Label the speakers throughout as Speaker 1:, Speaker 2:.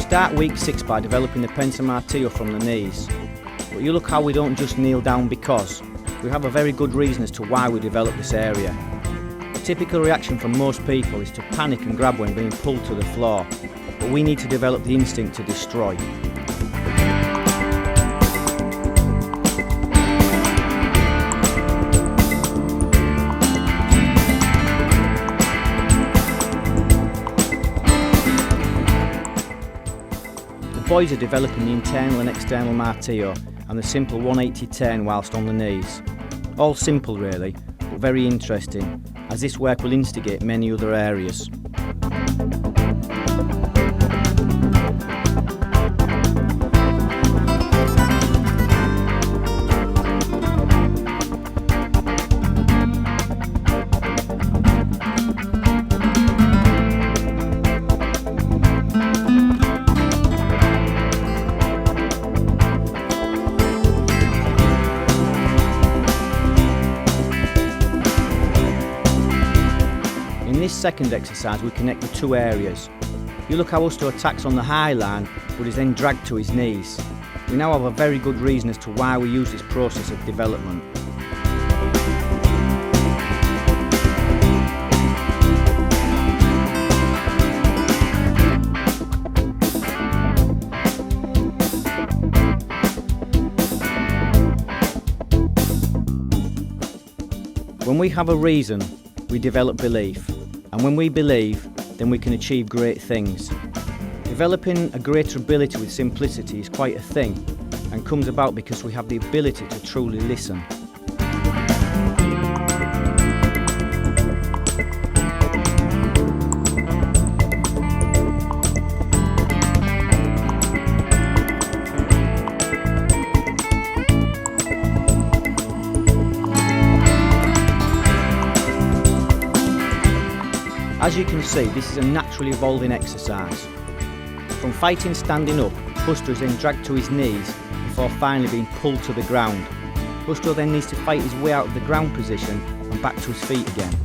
Speaker 1: start week 6 by developing the pensa martillo from the knees. But you look how we don't just kneel down because. We have a very good reason as to why we develop this area. The typical reaction from most people is to panic and grab when being pulled to the floor, but we need to develop the instinct to destroy. The boys are developing the internal and external martillo and the simple 180 turn whilst on the knees. All simple really, but very interesting, as this work will instigate many other areas. In this second exercise we connect the two areas. You look how Usto attacks on the high line but is then dragged to his knees. We now have a very good reason as to why we use this process of development. When we have a reason, we develop belief. And when we believe, then we can achieve great things. Developing a greater ability with simplicity is quite a thing and comes about because we have the ability to truly listen. As you can see, this is a naturally evolving exercise. From fighting standing up, Buster is then dragged to his knees before finally being pulled to the ground. Buster then needs to fight his way out of the ground position and back to his feet again.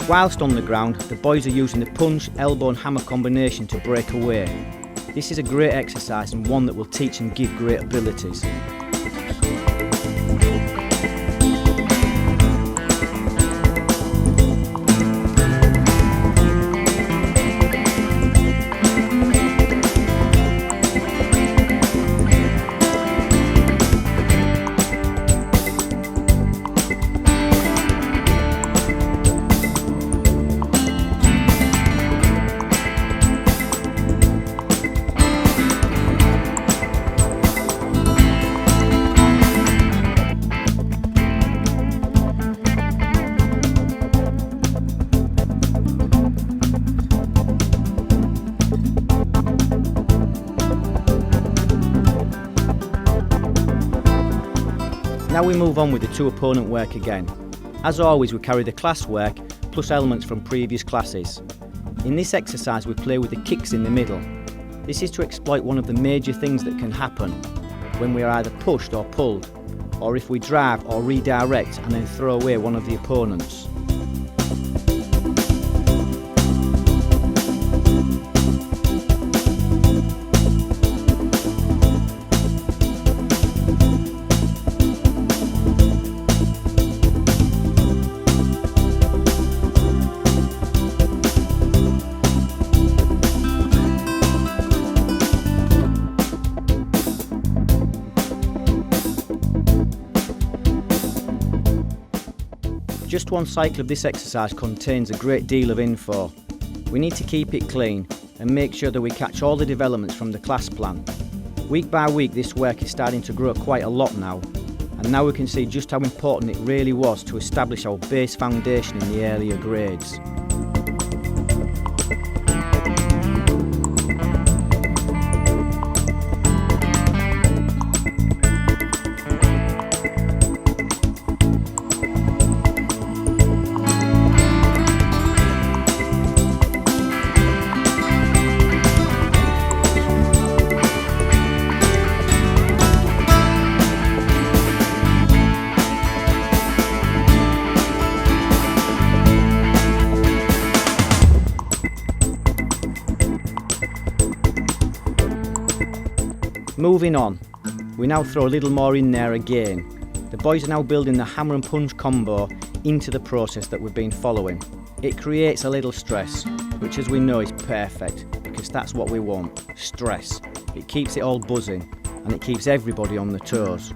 Speaker 1: Whilst on the ground, the boys are using the punch, elbow and hammer combination to break away. This is a great exercise and one that will teach and give great abilities. Now we move on with the two opponent work again. As always, we carry the class work plus elements from previous classes. In this exercise we play with the kicks in the middle. This is to exploit one of the major things that can happen when we are either pushed or pulled, or if we drive or redirect and then throw away one of the opponents. Just one cycle of this exercise contains a great deal of info. We need to keep it clean and make sure that we catch all the developments from the class plan. Week by week this work is starting to grow quite a lot now, and now we can see just how important it really was to establish our base foundation in the earlier grades. Moving on, we now throw a little more in there again. The boys are now building the hammer and punch combo into the process that we've been following. It creates a little stress, which as we know is perfect, because that's what we want, stress. It keeps it all buzzing, and it keeps everybody on the toes.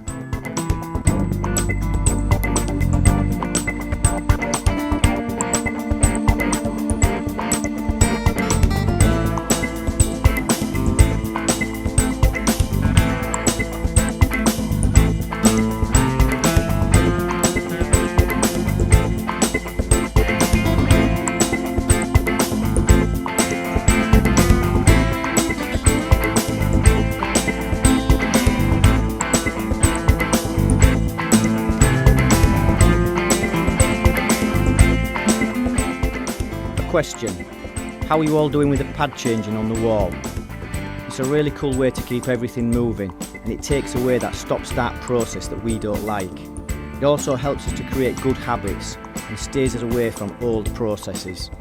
Speaker 1: Question: how are you all doing with the pad changing on the wall? It's a really cool way to keep everything moving, and it takes away that stop-start process that we don't like. It also helps us to create good habits and stays us away from old processes.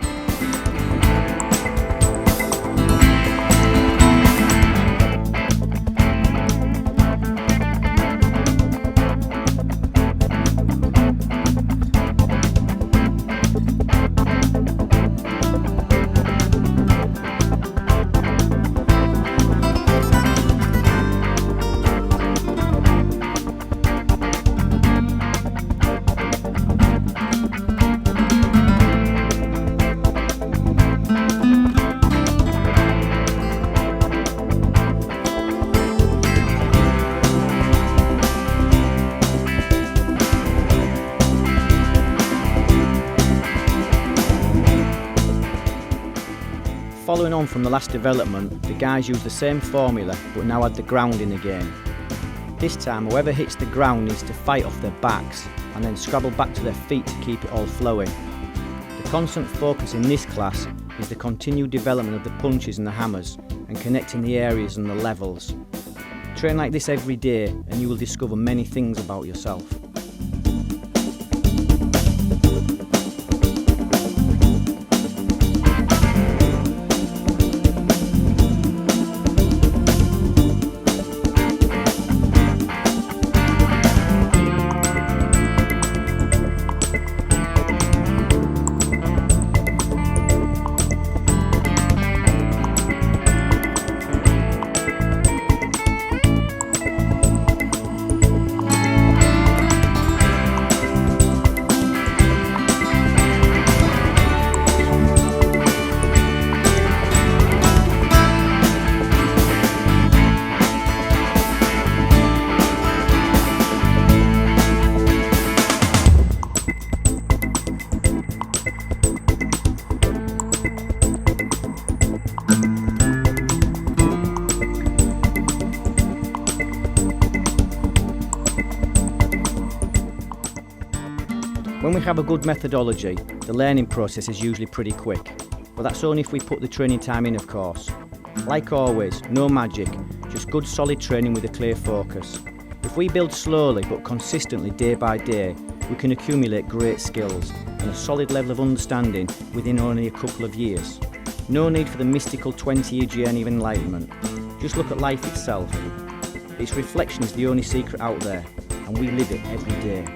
Speaker 1: Following on from the last development, the guys used the same formula but now add the grounding again. This time whoever hits the ground needs to fight off their backs and then scrabble back to their feet to keep it all flowing. The constant focus in this class is the continued development of the punches and the hammers and connecting the areas and the levels. Train like this every day and you will discover many things about yourself. When we have a good methodology, the learning process is usually pretty quick, but that's only if we put the training time in, of course. Like always, no magic, just good solid training with a clear focus. If we build slowly but consistently day by day, we can accumulate great skills and a solid level of understanding within only a couple of years. No need for the mystical 20-year journey of enlightenment. Just look at life itself. Its reflection is the only secret out there, and we live it every day.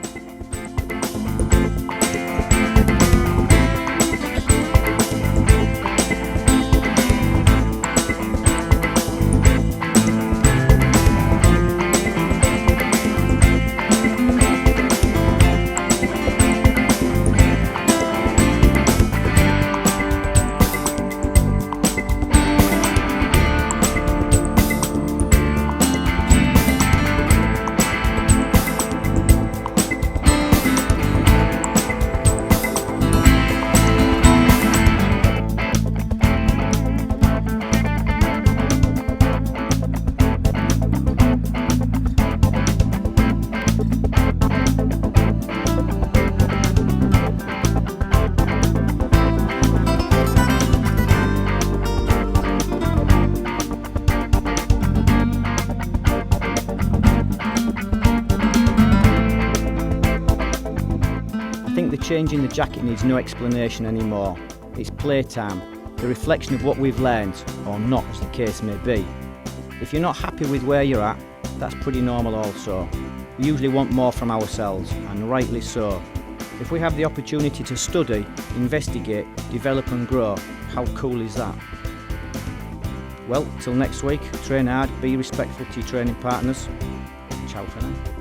Speaker 1: changing the jacket needs no explanation anymore. It's playtime, the reflection of what we've learned, or not as the case may be. If you're not happy with where you're at, that's pretty normal also. We usually want more from ourselves, and rightly so. If we have the opportunity to study, investigate, develop and grow, how cool is that? Well, till next week, train hard, be respectful to your training partners. Ciao for now.